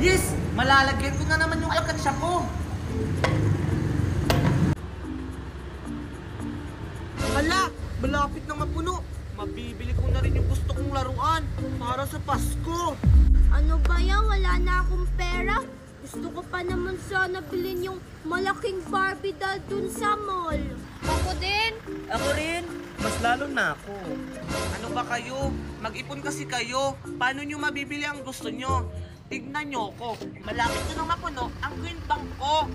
Yes! Malalagyan ko na naman yung alkansya ko. Hala! Malapit na mapuno. Mabibili ko na rin yung gusto kong laruan para sa Pasko. Ano ba yan? Wala na akong pera. Gusto ko pa naman sana bilhin yung malaking Barbie doll dun sa mall. Ako din. Ako rin. Mas lalo na ako. Ano ba kayo? Mag-ipon kasi kayo. Paano nyo mabibili ang gusto nyo? Tignan nyo ko. Malapit ko na mapuno ang green bank ko.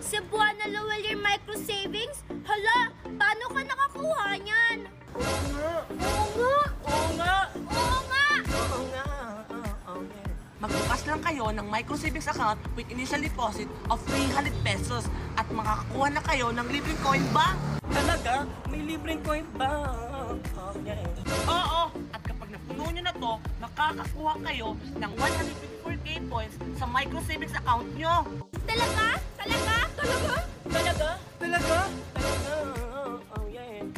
Cebuana Lowell Micro Savings? Hala, paano ka nakakuha niyan? Oo nga. Oo nga. Oo nga. Oo nga. Magbukas lang kayo ng micro savings account with initial deposit of 300 pesos at makakakuha na kayo ng libreng coin bank. Talaga? May libreng coin bank. Oo. At kapag napuno nyo na to, makakakuha kayo ng 154k points sa micro savings account nyo. Talaga? Talaga? Talaga? Talaga? Talaga?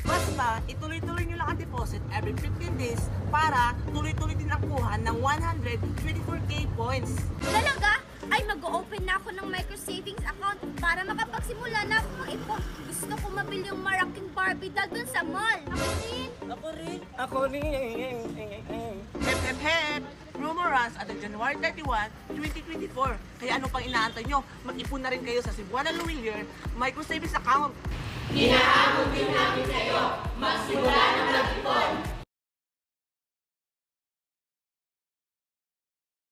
Basta, ituloy-tuloy nyo lang ang deposit every 15 days para tuloy-tuloy din ang kuha ng 124k points. Talaga? Ay, mag-open na ako ng micro savings account para makapagsimula na ako mag-ipon. Gusto ko mabili yung maraking Barbie doll dun sa mall. Ako din. Ako rin. Ako rin. Hep, hep, hep. Promo runs at January 31, 2024. Kaya ano pang inaantay nyo? Mag-ipon na rin kayo sa Cebuana Lowell micro savings account. Hinahamon din namin kayo. Magsimula ng mag-ipon.